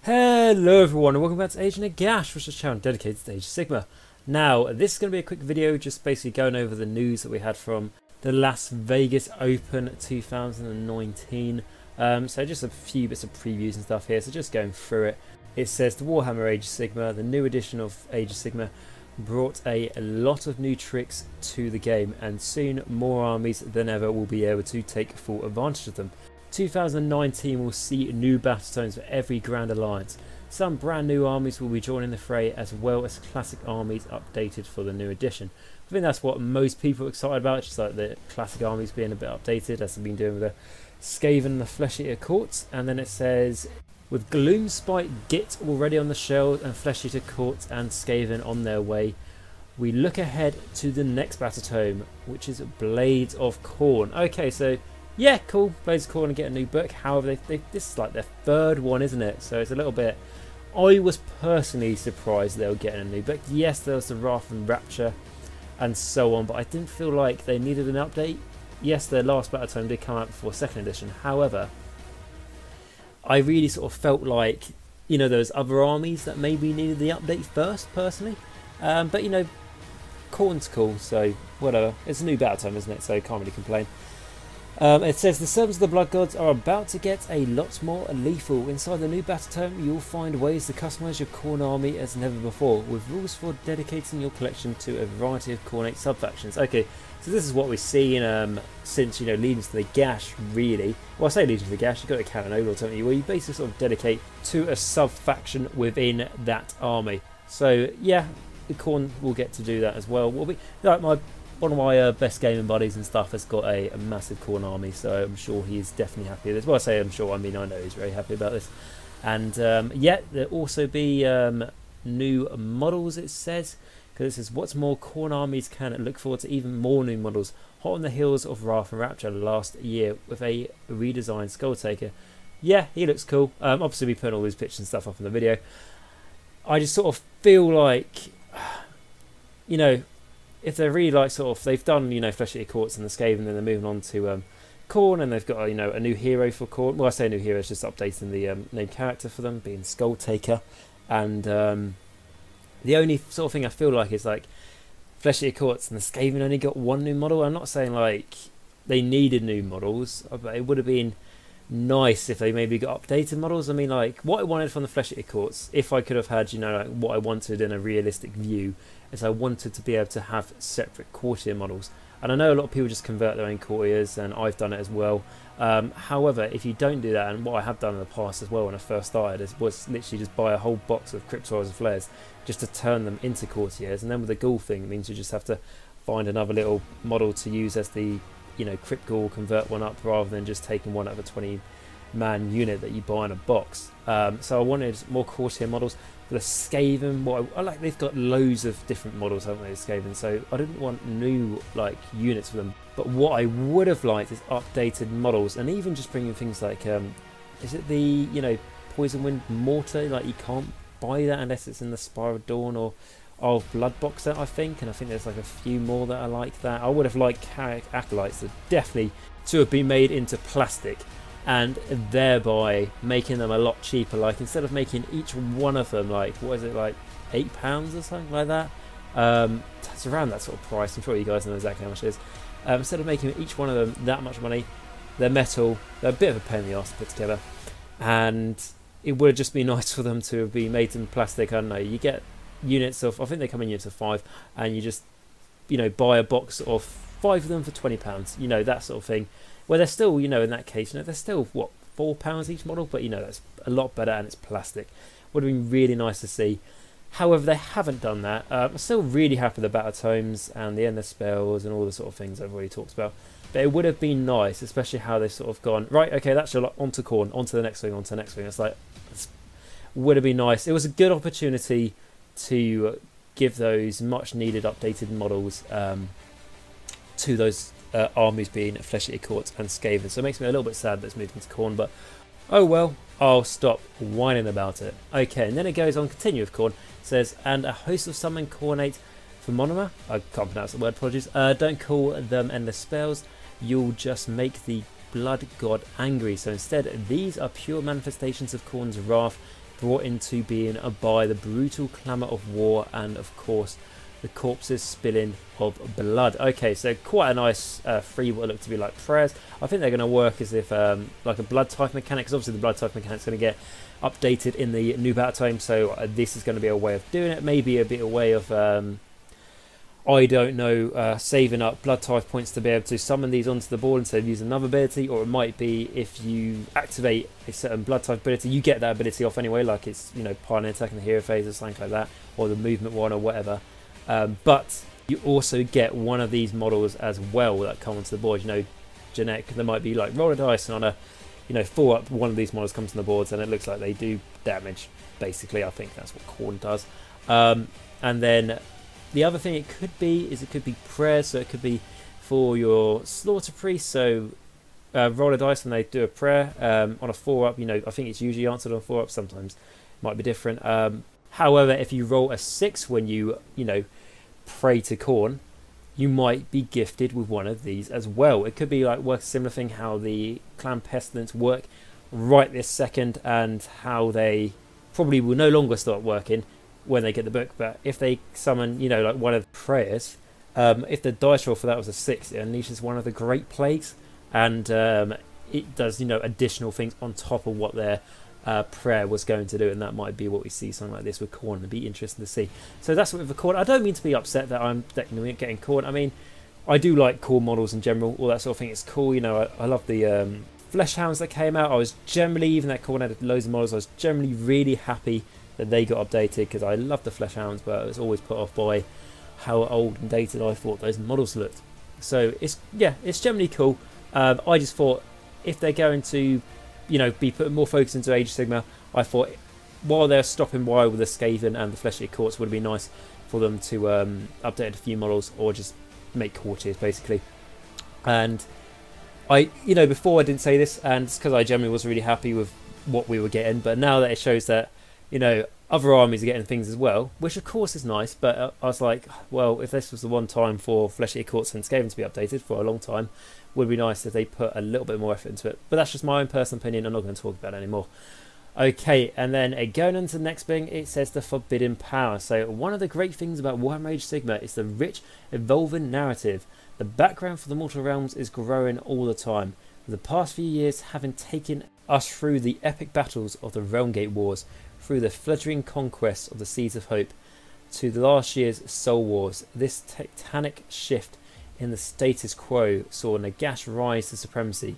Hello everyone and welcome back to Agent Nagash, which is a channel dedicated to Age of Sigmar. Now, this is going to be a quick video just basically going over the news that we had from the Las Vegas Open 2019. So just a few bits of previews and stuff here, so just going through it. It says the Warhammer Age of Sigmar, the new edition of Age of Sigmar, brought a lot of new tricks to the game, and soon more armies than ever will be able to take full advantage of them. 2019 will see new battle tones for every Grand Alliance. Some brand new armies will be joining the fray, as well as classic armies updated for the new edition. I think that's what most people are excited about, just like the classic armies being a bit updated, as they've been doing with the Skaven and the Flesh Eater Courts. And then it says, with Gloomspite Git already on the shelves and Flesh Eater Courts and Skaven on their way, we look ahead to the next battle tome, which is Blades of Khorne. Okay, so yeah, cool. Blades of Khorne and get a new book. However, this is like their third one, isn't it? So it's a little bit. I was personally surprised they were getting a new book. Yes, there was the Wrath and Rapture and so on, but I didn't feel like they needed an update. Yes, their last battle tome did come out before 2nd edition. However, I really sort of felt like, you know, those other armies that maybe needed the update first, personally. But, you know, Khorne's cool, so whatever. It's a new battle tome, isn't it? So can't really complain. It says the servants of the Blood Gods are about to get a lot more lethal. Inside the new battle tome, you'll find ways to customize your Khorne army as never before, with rules for dedicating your collection to a variety of Khornate sub-factions. Okay, so this is what we've seen since, you know, Legions to the Gash, really. Well, I say Legions to the Gash, you've got a Canon Overlord, don't you, where you basically sort of dedicate to a sub-faction within that army. So, yeah, the Khorne will get to do that as well. Will be like one of my best gaming buddies and stuff has got a massive Khorne army, so I'm sure he's definitely happy with this. Well, I say I'm sure, I mean I know he's very happy about this. And yeah, there'll also be new models, it says, because it says what's more, Khorne armies can look forward to even more new models, hot on the heels of Wrath and Rapture last year with a redesigned Skulltaker. Yeah, he looks cool. Obviously we put all these pictures and stuff up in the video. I just sort of feel like, you know, if they're really like sort of, they've done, you know, Flesh Eater Courts and the Skaven, and then they're moving on to Khorne, and they've got, you know, a new hero for Khorne. Well, I say a new hero, it's just updating the name character for them, being Skulltaker. And the only sort of thing I feel like is like Flesh Eater Courts and the Skaven only got one new model. I'm not saying like they needed new models, but it would have been nice if they maybe got updated models. I mean, like what I wanted from the Flesh Eater Courts, if I could have had, you know, like what I wanted in a realistic view, is I wanted to be able to have separate courtier models. And I know a lot of people just convert their own courtiers, and I've done it as well. However, if you don't do that, and what I have done in the past as well when I first started, was literally just buy a whole box of Cryptoirs and Flares just to turn them into courtiers. And then with the Ghoul thing, it means you just have to find another little model to use as the, you know, Crypt Ghoul, convert one up, rather than just taking one out of a 20-man unit that you buy in a box. So I wanted more courtier models. For the Skaven, what I like, they've got loads of different models, haven't they, the Skaven? So I didn't want new like units for them. But what I would have liked is updated models, and even just bringing things like, is it the, you know, Poison Wind Mortar? Like you can't buy that unless it's in the Spire of Dawn or Blood box set, I think. And I think there's like a few more that are like that. I would have liked Acolytes that definitely to have been made into plastic, and thereby making them a lot cheaper. Like instead of making each one of them like, what is it, like £8 or something like that, that's around that sort of price. I'm sure you guys know exactly how much it is. Instead of making each one of them that much money, they're metal, they're a bit of a pain in the arse to put together, and it would just be nice for them to be made in plastic. I don't know, you get units of, I think they come in units of 5, and you just, you know, buy a box of 5 of them for £20, you know, that sort of thing. Well, they're still, you know, in that case, you know, they're still, what, £4 each model? But, you know, that's a lot better, and it's plastic. Would have been really nice to see. However, they haven't done that. I'm still really happy with the battle tomes and the endless spells and all the sort of things I've already talked about. But it would have been nice, especially how they've sort of gone, right, okay, that's your lot, onto Khorne, onto the next thing, onto the next thing. It's like, would have been nice. It was a good opportunity to give those much needed updated models to those armies, being Flesh Eater Courts and Skaven. So it makes me a little bit sad that it's moved into Khorne, but oh well, I'll stop whining about it. Okay, and then it goes on, continue with Khorne. It says, and a host of summoned Khornate Phenomena, I can't pronounce the word, apologies, don't call them endless spells, you'll just make the Blood God angry. So instead, these are pure manifestations of Khorne's wrath, brought into being by the brutal clamour of war and, of course, the corpses spilling of blood. Okay, so quite a nice free what look to be like prayers. I think they're going to work as if like a blood type mechanic, because obviously the blood type mechanic is going to get updated in the new battle time, so this is going to be a way of doing it. Maybe a bit a way of I don't know, saving up blood type points to be able to summon these onto the board instead of using another ability, or it might be if you activate a certain blood type ability, you get that ability off anyway, like it's, you know, pioneer attack in the hero phase or something like that, or the movement one or whatever. But you also get one of these models as well that come onto the board. You know, genetic, there might be like roll a dice, and on a, you know, 4-up, one of these models comes on the boards, and it looks like they do damage. Basically, I think that's what Khorne does. And then the other thing it could be is it could be prayers, so it could be for your slaughter priest. So roll a dice when they do a prayer on a 4-up. You know, I think it's usually answered on a 4-up. Sometimes it might be different. However, if you roll a 6 when you know, pray to Khorne, you might be gifted with one of these as well. It could be like work a similar thing how the Clan Pestilence work right this second, and how they probably will no longer start working when they get the book. But if they summon, you know, like one of the prayers, if the dice roll for that was a 6, it unleashes one of the Great Plagues, and it does, you know, additional things on top of what their prayer was going to do, and that might be what we see something like this with Khorne. It'd be interesting to see. So that's what with the Khorne. I don't mean to be upset that I'm getting Khorne. I mean, I do like Khorne models in general, all that sort of thing. It's cool, you know. I love the Flesh Hounds that came out. I was generally, even that Khorne had loads of models, I was generally really happy that they got updated, because I love the Flesh Hounds, but I was always put off by how old and dated I thought those models looked. So it's generally cool. I just thought if they're going to, you know, be putting more focus into Age of Sigmar, I thought while they're stopping by with the Skaven and the Fleshly Courts, would be nice for them to update a few models, or just make courtiers basically. And I, you know, before I didn't say this, and it's because I generally was really happy with what we were getting, but now that it shows that, you know, other armies are getting things as well, which of course is nice, but I was like, well, if this was the one time for Fleshly Courts and Skaven to be updated for a long time, would be nice if they put a little bit more effort into it. But that's just my own personal opinion. I'm not going to talk about it anymore. Okay, and then going on to the next thing, it says the Forbidden Power. So one of the great things about Warhammer Age of Sigmar is the rich, evolving narrative. The background for the Mortal Realms is growing all the time, with the past few years having taken us through the epic battles of the Realmgate Wars, through the fluttering conquests of the Seeds of Hope, to the last year's Soul Wars. This tectonic shift in the status quo saw Nagash rise to supremacy,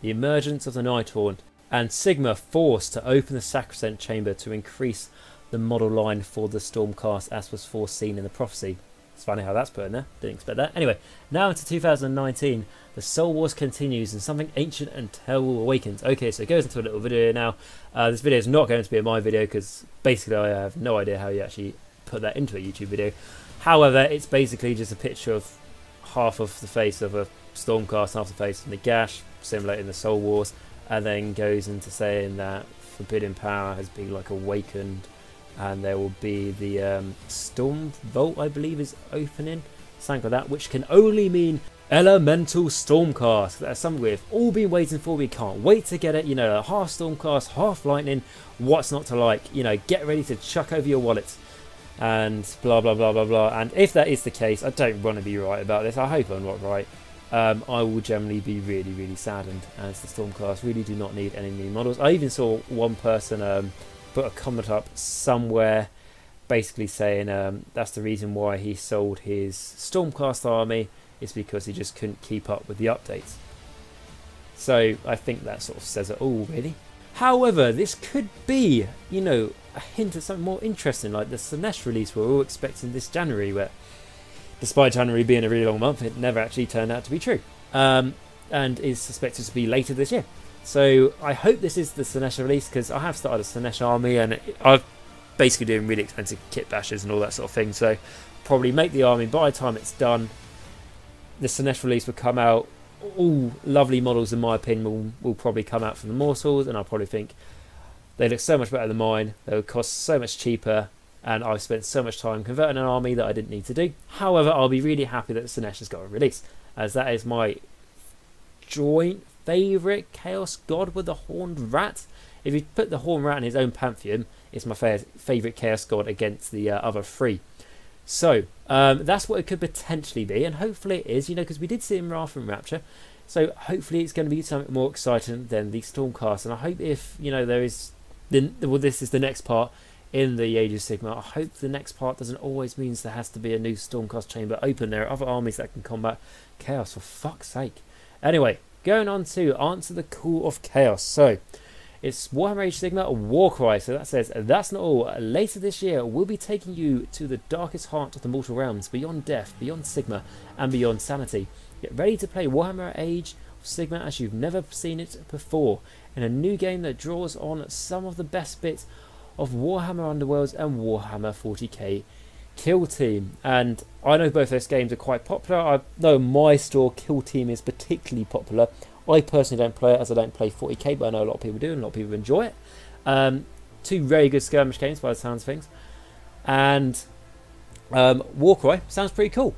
the emergence of the Nighthaunt, and Sigmar forced to open the Sacrosanct Chamber to increase the model line for the Stormcast, as was foreseen in the prophecy. It's funny how that's put in there, didn't expect that. Anyway, now into 2019, the Soul Wars continues and something ancient and terrible awakens. Okay, so it goes into a little video now. This video is not going to be my video, because basically I have no idea how you actually put that into a YouTube video. However, it's basically just a picture of half of the face of a Stormcast, half the face of Nagash, simulating the Soul Wars, and then goes into saying that Forbidden Power has been like awakened, and there will be the Storm Vault, I believe, is opening, something like that, which can only mean Elemental Stormcast. That's something we've all been waiting for. We can't wait to get it. You know, half Stormcast, half Lightning. What's not to like? You know, get ready to chuck over your wallets. And blah blah blah blah blah. And if that is the case, I don't want to be right about this. I hope I'm not right. I will generally be really saddened, as the Stormcast really do not need any new models. I even saw one person put a comment up somewhere, basically saying that's the reason why he sold his Stormcast army, is because he just couldn't keep up with the updates. So I think that sort of says it all, really. However, this could be, you know, a hint of something more interesting, like the Slaanesh release we're all expecting this January, where despite January being a really long month, it never actually turned out to be true, and is suspected to be later this year. So I hope this is the Slaanesh release, because I have started a Slaanesh army, and I'm basically doing really expensive kit bashes and all that sort of thing, so probably make the army. By the time it's done, the Slaanesh release will come out. All lovely models, in my opinion, will probably come out from the Mortals, and I'll probably think they look so much better than mine, they would cost so much cheaper, and I've spent so much time converting an army that I didn't need to do. However, I'll be really happy that Slaanesh has got a release, as that is my joint favourite Chaos God with the Horned Rat. If you put the Horned Rat in his own pantheon, is my favourite Chaos God against the other 3. So that's what it could potentially be, and hopefully it is, you know, because we did see in Wrath and Rapture. So hopefully it's going to be something more exciting than the Stormcast, and I hope if, you know, there is, well, this is the next part in the Age of Sigmar, I hope the next part doesn't always mean there has to be a new Stormcast chamber open. There are other armies that can combat Chaos, for fuck's sake. Anyway, going on to answer the call of Chaos. So it's Warhammer Age of Sigmar Warcry. So that says, that's not all. Later this year, we'll be taking you to the darkest heart of the mortal realms, beyond death, beyond Sigmar, and beyond sanity. Get ready to play Warhammer Age of Sigmar as you've never seen it before, in a new game that draws on some of the best bits of Warhammer Underworlds and Warhammer 40k Kill Team. And I know both those games are quite popular. I know my store, Kill Team, is particularly popular. I personally don't play it as I don't play 40k, but I know a lot of people do and a lot of people enjoy it. 2 very good skirmish games by the sounds of things. And Warcry sounds pretty cool.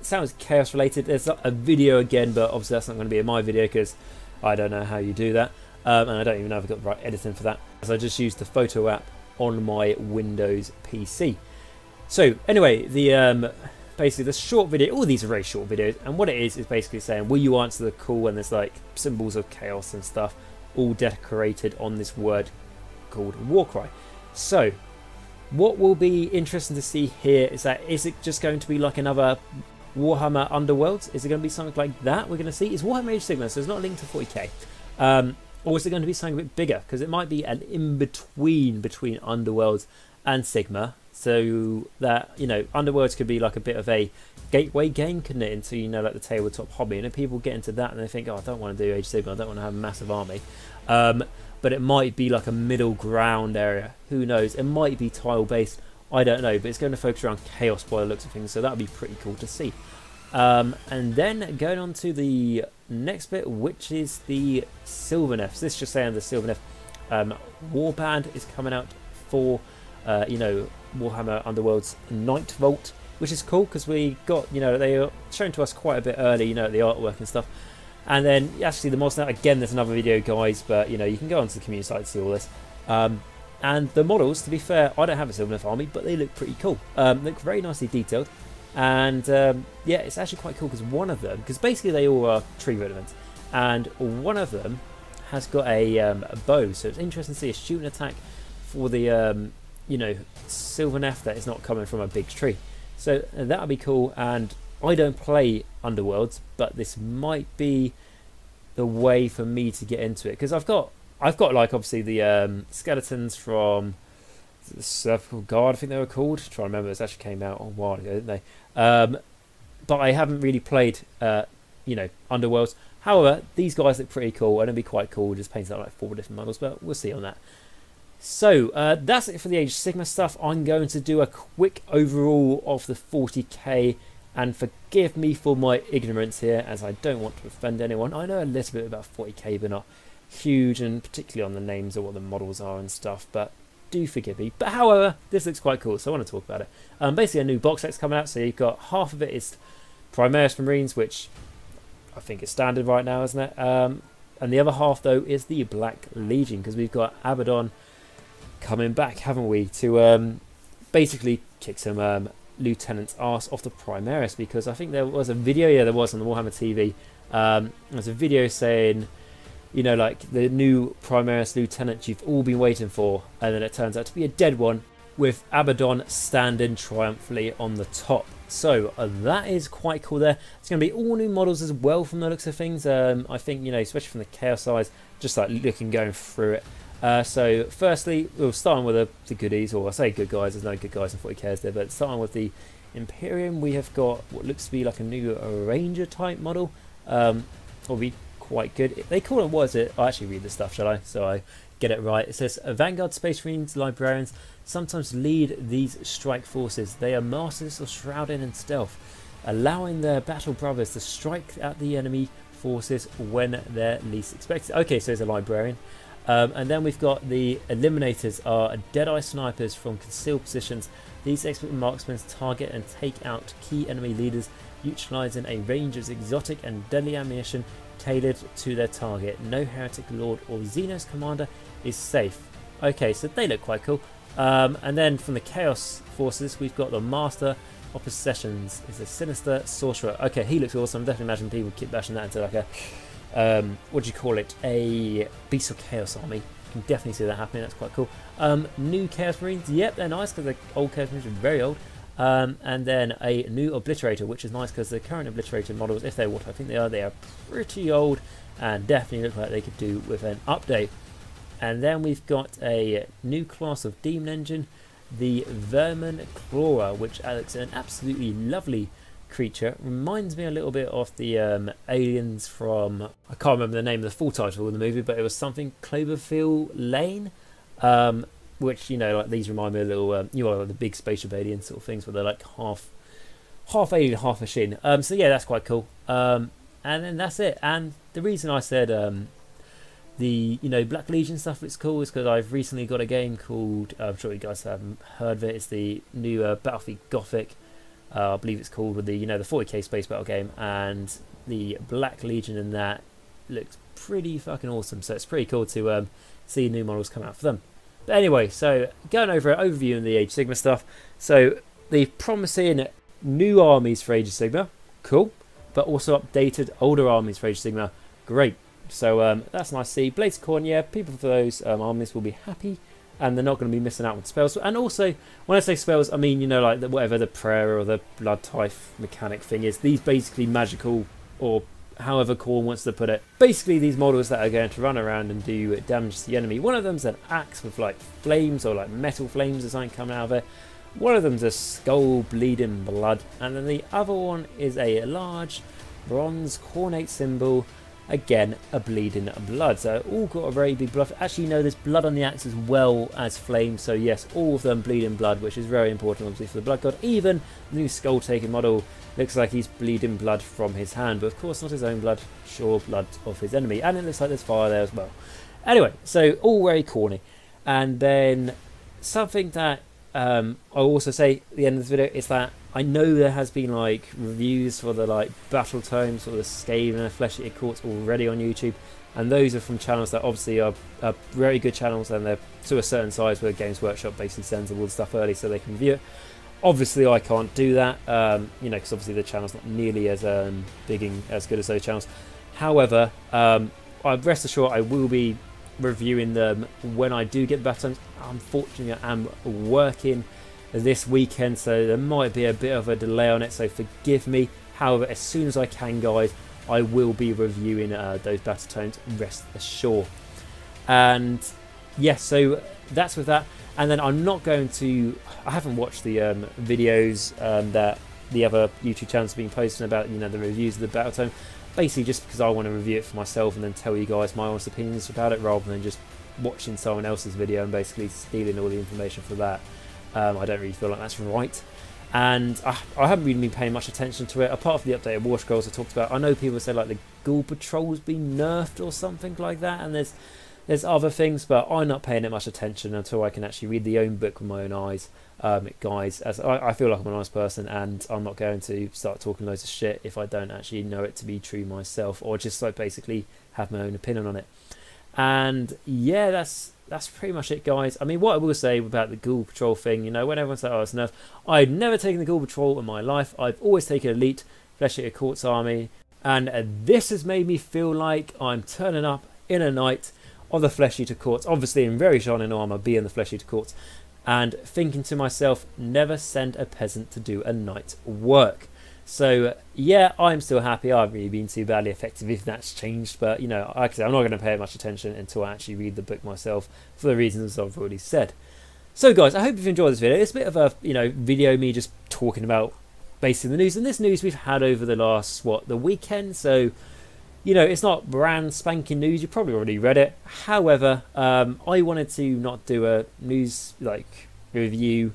Sounds Chaos related. There's a video again, but obviously that's not going to be in my video because I don't know how you do that. And I don't even know if I've got the right editing for that. So I just used the photo app on my Windows PC. So anyway, the basically the short video, all these are very short videos, and what it is basically saying, will you answer the call? And there's like symbols of chaos and stuff all decorated on this word called Warcry. So what will be interesting to see here is that, is it just going to be like another Warhammer Underworlds? Is it going to be something like that we're going to see? It's Warhammer Age of Sigmar, so it's not a link to 40k. Or is it going to be something a bit bigger? Because it might be an in-between between Underworlds and Sigmar. So that, you know, Underworlds could be like a bit of a gateway game, couldn't it, into, you know, like the tabletop hobby. And if people get into that and they think, oh, I don't want to do Age of Sigmar, I don't want to have a massive army. But it might be like a middle ground area. Who knows? It might be tile-based. I don't know. But it's going to focus around chaos by the looks of things. So that would be pretty cool to see. And then going on to the next bit, which is the Sylvaneths. This is just saying the Sylvaneth Warband is coming out for, you know, Warhammer Underworld's Night Vault, which is cool because we got, you know, they are shown to us quite a bit early, you know, the artwork and stuff. And then actually the mods now, again, there's another video, guys, but you know, you can go onto the community site to see all this. And the models, to be fair, I don't have a Sylvaneth army, but they look pretty cool. Look very nicely detailed. And yeah, it's actually quite cool because one of them, because basically they all are tree rudiments, and one of them has got a bow, so it's interesting to see a shooting attack for the you know, Sylvaneth that is not coming from a big tree. So that would be cool. And I don't play Underworlds, but this might be the way for me to get into it, because I've got like obviously the skeletons from the Circle Guard, I think they were called. I'm trying to remember, this actually came out a while ago, didn't they? But I haven't really played you know, Underworlds. However, these guys look pretty cool, and it'd be quite cool just painting out like 4 different models, but we'll see on that. So that's it for the Age of Sigmar stuff. I'm going to do a quick overall of the 40k, and forgive me for my ignorance here, as I don't want to offend anyone. I know a little bit about 40k, but not huge, and particularly on the names of what the models are and stuff, but do forgive me. But however, this looks quite cool, so I want to talk about it. Basically a new box set's coming out, so you've got half of it is Primaris Marines, which I think is standard right now, isn't it? And the other half though is the Black Legion, because we've got Abaddon coming back, haven't we, to basically kick some lieutenant's arse off the Primaris, because I think there was a video, yeah, there was on the Warhammer TV, there's a video saying, you know, like the new Primaris lieutenant you've all been waiting for, and then it turns out to be a dead one with Abaddon standing triumphantly on the top. So that is quite cool there. It's going to be all new models as well from the looks of things. I think, you know, especially from the Chaos size, just like looking, going through it. So firstly, we'll start with the goodies, or I say good guys, there's no good guys in 40k there, but starting with the Imperium, we have got what looks to be like a new Ranger type model. Will be quite good. They call it, what is it? I'll actually read the stuff, shall I? So I get it right. It says, Vanguard Space Marines Librarians sometimes lead these strike forces. They are masters of shrouding and stealth, allowing their battle brothers to strike at the enemy forces when they're least expected. Okay, so it's a librarian. And then we've got the Eliminators, are Deadeye snipers from concealed positions. These expert marksmen target and take out key enemy leaders, utilising a range of exotic and deadly ammunition tailored to their target. No heretic lord or Xenos commander is safe. Okay, so they look quite cool. And then from the Chaos Forces, we've got the Master of Possessions. Is a Sinister Sorcerer. Okay, he looks awesome. Definitely imagine people keep bashing that into like a, what do you call it? A Beast of Chaos army. You can definitely see that happening. That's quite cool. New Chaos Marines. Yep, they're nice because the old Chaos Marines are very old. And then a new Obliterator, which is nice because the current Obliterator models, if they're what I think they are pretty old and definitely look like they could do with an update. And then we've got a new class of Demon Engine, the Vermin Clawer, which looks an absolutely lovely creature. Reminds me a little bit of the aliens from, I can't remember the name of the full title of the movie, but it was something Cloverfield Lane. Which, you know, like these remind me a little, you know, like the big spaceship alien sort of things, where they're like half alien, half machine. So yeah, that's quite cool. And then that's it. And the reason I said the Black Legion stuff looks cool is because I've recently got a game called, I'm sure you guys haven't heard of it. It's the new Battlefield Gothic, I believe it's called, with the the 40k space battle game, and the Black Legion in that looks pretty fucking awesome. So it's pretty cool to see new models come out for them. But anyway, so going over an overview of the Age of Sigmar stuff. So the promising new armies for Age of Sigmar, cool, but also updated older armies for Age of Sigmar, great. So that's nice to see. Blades of Khorne, yeah, people for those armies will be happy, and they're not going to be missing out on spells. And also, when I say spells, I mean, you know, like whatever the prayer or the blood type mechanic thing is. These basically magical, or however Khorne wants to put it. Basically, these models that are going to run around and do damage to the enemy. One of them's an axe with like flames or like metal flames or something coming out of it. One of them's a skull bleeding blood, and then the other one is a large bronze cornate symbol. Again, a bleeding blood. So all got a very big blood. Actually, no, there's blood on the axe as well as flame. So yes, all of them bleeding blood, which is very important, obviously, for the blood god. Even the new skull taking model looks like he's bleeding blood from his hand, but of course not his own blood, sure, blood of his enemy. And it looks like there's fire there as well. Anyway, so all very corny. And then something that I'll also say at the end of this video is that I know there has been like reviews for the like battle tomes or the Skaven and Flesh Eater Courts already on YouTube, and those are from channels that obviously are very good channels, and they're to a certain size where Games Workshop basically sends all the stuff early so they can review it. Obviously I can't do that, you know, because obviously the channel's not nearly as as good as those channels. However, rest assured I will be reviewing them when I do get the battle tomes. Unfortunately, I am working this weekend, so there might be a bit of a delay on it, so forgive me. However, as soon as I can, guys, I will be reviewing those battle tomes, rest assured. And yes, so that's with that. And then I'm not going to, I haven't watched the videos that the other YouTube channels have been posting about, you know, the reviews of the battle tome, basically just because I want to review it for myself and then tell you guys my honest opinions about it, rather than just watching someone else's video and basically stealing all the information for that. I don't really feel like that's right, and I haven't really been paying much attention to it, apart from the updated War Scrolls I talked about. I know people say like the Ghoul Patrol's been nerfed or something like that, and there's other things, but I'm not paying it much attention until I can actually read the own book with my own eyes, guys, as I feel like I'm a nice person, and I'm not going to start talking loads of shit if I don't actually know it to be true myself, or just like basically have my own opinion on it. And yeah, that's pretty much it, guys. I mean, what I will say about the Ghoul Patrol thing, you know, when everyone's like, oh, it's nerfed, I've never taken the Ghoul Patrol in my life. I've always taken Elite Flesh Eater Courts army, and this has made me feel like I'm turning up in a night of the Flesh Eater Courts, obviously in very shining armour, being the Flesh Eater Courts, and thinking to myself, never send a peasant to do a night's work. So yeah, I'm still happy. I haven't really been too badly affected if that's changed, but you know, like I said, I'm not going to pay much attention until I actually read the book myself, for the reasons I've already said. So guys, I hope you've enjoyed this video. It's a bit of a, you know, video me just talking about basically the news, and this news we've had over the last, the weekend. So, you know, it's not brand spanking news. You probably already read it. However, I wanted to not do a news review,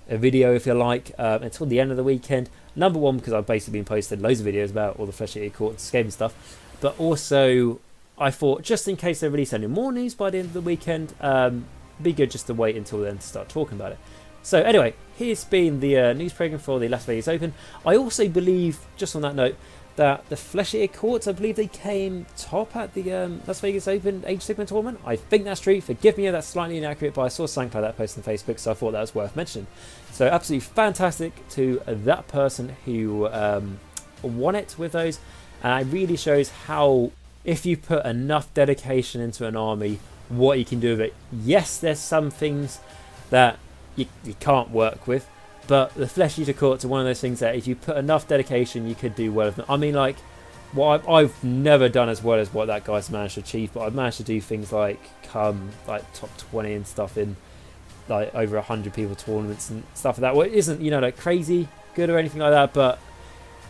a video if you like, until the end of the weekend. Number one, because I've basically been posting loads of videos about all the Flesh Eater Courts game stuff, but also I thought just in case they release any more news by the end of the weekend, be good just to wait until then to start talking about it. So anyway, here's been the news program for the Las Vegas Open. I also believe, just on that note, that the Flesh-Eater Courts, I believe they came top at the Las Vegas Open Age Sigma tournament. I think that's true. Forgive me if that's slightly inaccurate, but I saw something like that post on Facebook, so I thought that was worth mentioning. So absolutely fantastic to that person who won it with those. And it really shows how, if you put enough dedication into an army, what you can do with it. Yes, there's some things that you can't work with, but the Flesh-Eater Courts are one of those things that if you put enough dedication, you could do well with them. I mean, like, I've never done as well as what that guy's managed to achieve, but I've managed to do things like come like top 20 and stuff in like over 100 people tournaments and stuff like that. Well, it isn't, you know, like crazy good or anything like that, but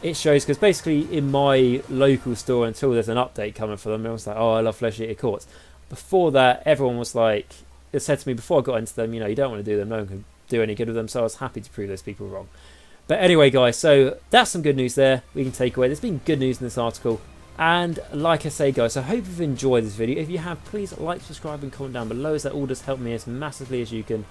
it shows, because basically in my local store, until there's an update coming for them, everyone's like, oh, I love Flesh-Eater Courts. Before that, everyone was like, it said to me before I got into them, you know, you don't want to do them, no one can do any good with them, so I was happy to prove those people wrong. But anyway, guys, so that's some good news there we can take away. There's been good news in this article, and like I say, guys, I hope you've enjoyed this video. If you have, please like, subscribe and comment down below, as that all does help me as massively as you can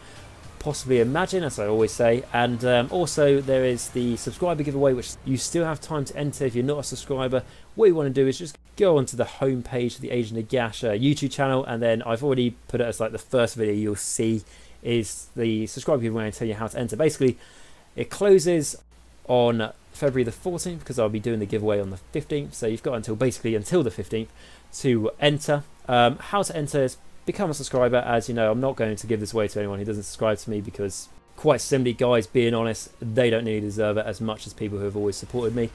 possibly imagine, as I always say. And also there is the subscriber giveaway, which you still have time to enter if you're not a subscriber. What you want to do is just go onto the home page of the Agent Nagash YouTube channel, and then I've already put it as like the first video you'll see is the subscriber giveaway and tell you how to enter. Basically, it closes on February the 14th, because I'll be doing the giveaway on the 15th, so you've got until the 15th to enter. How to enter is become a subscriber. As you know, I'm not going to give this away to anyone who doesn't subscribe to me, because quite simply, guys, being honest, they don't nearly deserve it as much as people who have always supported me.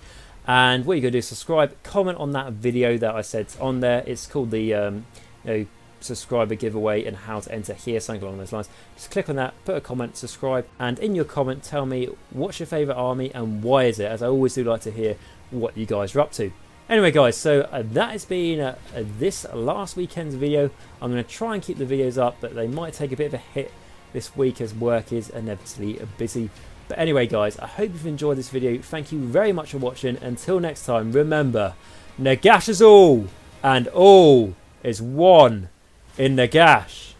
And what you're going to do is subscribe, comment on that video that I said on there. It's called the you know, subscriber giveaway and how to enter here, something along those lines. Just click on that, put a comment, subscribe, and in your comment tell me what's your favourite army and why is it, as I always do like to hear what you guys are up to. Anyway, guys, so that has been this last weekend's video. I'm going to try and keep the videos up, but they might take a bit of a hit this week as work is inevitably busy. But anyway, guys, I hope you've enjoyed this video. Thank you very much for watching. Until next time, remember, Nagash is all, and all is one in Nagash.